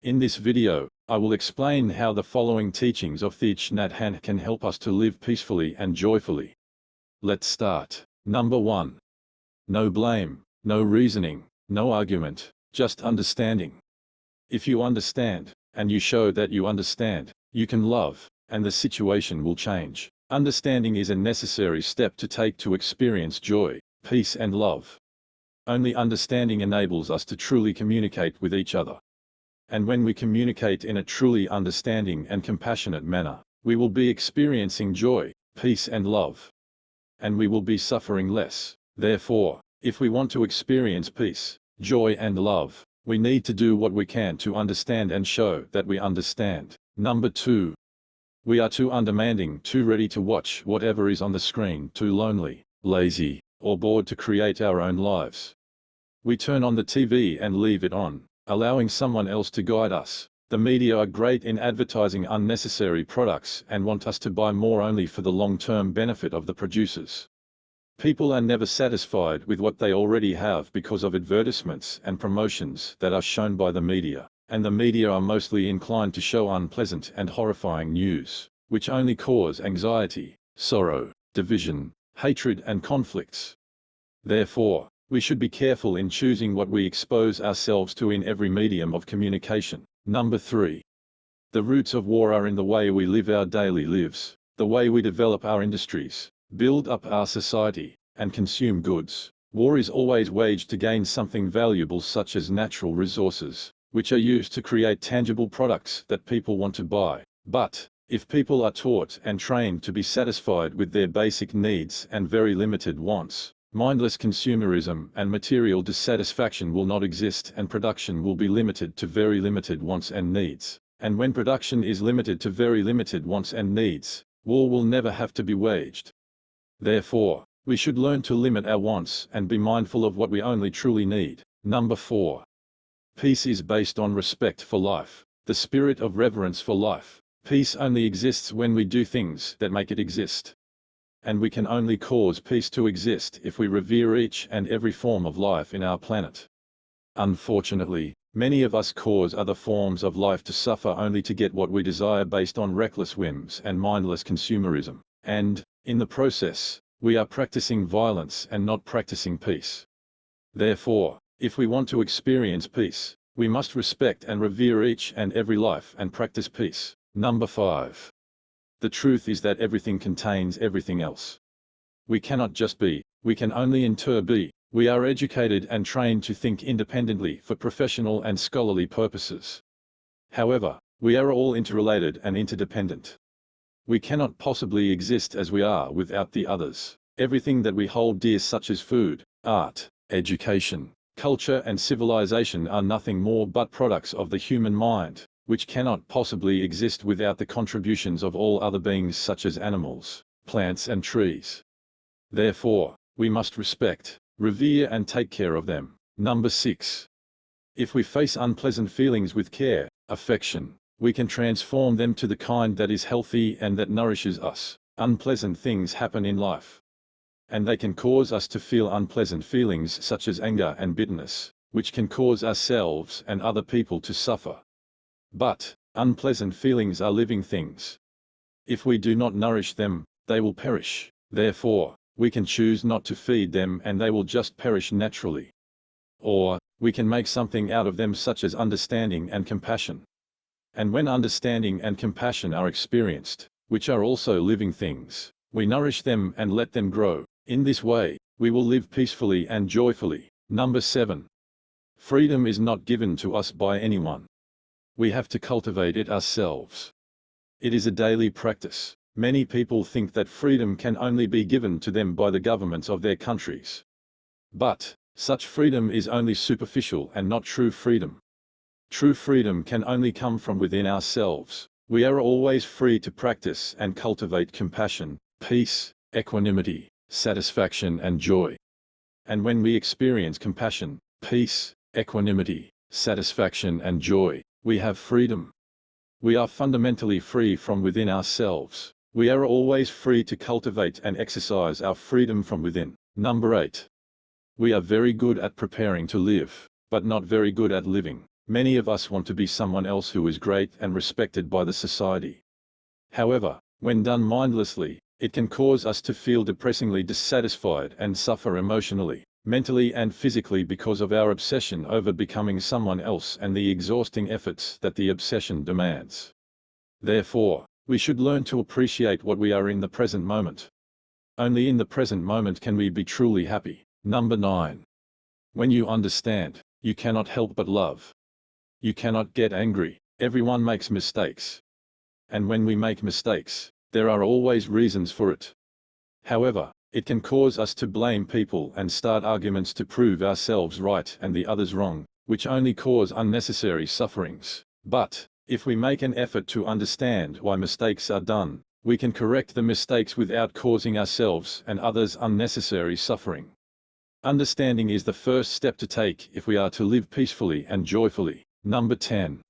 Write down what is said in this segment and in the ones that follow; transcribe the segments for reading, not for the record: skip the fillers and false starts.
In this video, I will explain how the following teachings of Thich Nhat Hanh can help us to live peacefully and joyfully. Let's start. Number 1. No blame, no reasoning, no argument, just understanding. If you understand, and you show that you understand, you can love, and the situation will change. Understanding is a necessary step to take to experience joy, peace and love. Only understanding enables us to truly communicate with each other. And when we communicate in a truly understanding and compassionate manner, we will be experiencing joy, peace and love. And we will be suffering less. Therefore, if we want to experience peace, joy and love, we need to do what we can to understand and show that we understand. Number 2. We are too undemanding, too ready to watch whatever is on the screen, too lonely, lazy, or bored to create our own lives. We turn on the TV and leave it on, allowing someone else to guide us. The media are great in advertising unnecessary products and want us to buy more only for the long-term benefit of the producers. People are never satisfied with what they already have because of advertisements and promotions that are shown by the media, and the media are mostly inclined to show unpleasant and horrifying news, which only cause anxiety, sorrow, division, hatred and conflicts. Therefore, we should be careful in choosing what we expose ourselves to in every medium of communication. Number 3. The roots of war are in the way we live our daily lives, the way we develop our industries, build up our society, and consume goods. War is always waged to gain something valuable such as natural resources, which are used to create tangible products that people want to buy. But, if people are taught and trained to be satisfied with their basic needs and very limited wants, mindless consumerism and material dissatisfaction will not exist and production will be limited to very limited wants and needs. And when production is limited to very limited wants and needs, war will never have to be waged. Therefore, we should learn to limit our wants and be mindful of what we only truly need. Number 4. Peace is based on respect for life, the spirit of reverence for life. Peace only exists when we do things that make it exist. And we can only cause peace to exist if we revere each and every form of life in our planet. Unfortunately, many of us cause other forms of life to suffer only to get what we desire based on reckless whims and mindless consumerism. And, in the process, we are practicing violence and not practicing peace. Therefore, if we want to experience peace, we must respect and revere each and every life and practice peace. Number 5. The truth is that everything contains everything else. We cannot just be, we can only be. We are educated and trained to think independently for professional and scholarly purposes. However, we are all interrelated and interdependent. We cannot possibly exist as we are without the others. Everything that we hold dear such as food, art, education, culture and civilization are nothing more but products of the human mind, which cannot possibly exist without the contributions of all other beings such as animals, plants and trees. Therefore, we must respect, revere and take care of them. Number 6. If we face unpleasant feelings with care, affection, we can transform them to the kind that is healthy and that nourishes us. Unpleasant things happen in life, and they can cause us to feel unpleasant feelings such as anger and bitterness, which can cause ourselves and other people to suffer. But, unpleasant feelings are living things. If we do not nourish them, they will perish. Therefore, we can choose not to feed them and they will just perish naturally. Or, we can make something out of them such as understanding and compassion. And when understanding and compassion are experienced, which are also living things, we nourish them and let them grow. In this way, we will live peacefully and joyfully. Number 7. Freedom is not given to us by anyone. We have to cultivate it ourselves. It is a daily practice. Many people think that freedom can only be given to them by the governments of their countries. But, such freedom is only superficial and not true freedom. True freedom can only come from within ourselves. We are always free to practice and cultivate compassion, peace, equanimity, satisfaction and joy. And when we experience compassion, peace, equanimity, satisfaction and joy, we have freedom. We are fundamentally free from within ourselves. We are always free to cultivate and exercise our freedom from within. Number 8. We are very good at preparing to live, but not very good at living. Many of us want to be someone else who is great and respected by the society. However, when done mindlessly, it can cause us to feel depressingly dissatisfied and suffer emotionally, mentally and physically because of our obsession over becoming someone else and the exhausting efforts that the obsession demands. Therefore, we should learn to appreciate what we are in the present moment. Only in the present moment can we be truly happy. Number 9. When you understand, you cannot help but love. You cannot get angry. Everyone makes mistakes. And when we make mistakes, there are always reasons for it. However, it can cause us to blame people and start arguments to prove ourselves right and the others wrong, which only cause unnecessary sufferings. But, if we make an effort to understand why mistakes are done, we can correct the mistakes without causing ourselves and others unnecessary suffering. Understanding is the first step to take if we are to live peacefully and joyfully. Number 10.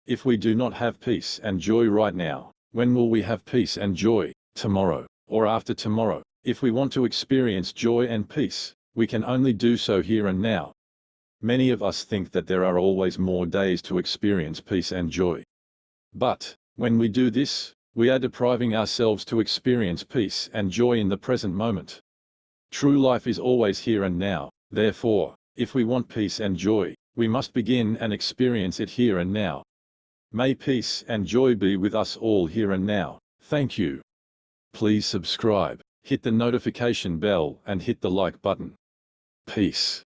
If we do not have peace and joy right now, when will we have peace and joy? Tomorrow, or after tomorrow? If we want to experience joy and peace, we can only do so here and now. Many of us think that there are always more days to experience peace and joy. But, when we do this, we are depriving ourselves to experience peace and joy in the present moment. True life is always here and now. Therefore, if we want peace and joy, we must begin and experience it here and now. May peace and joy be with us all here and now. Thank you. Please subscribe, hit the notification bell and hit the like button. Peace.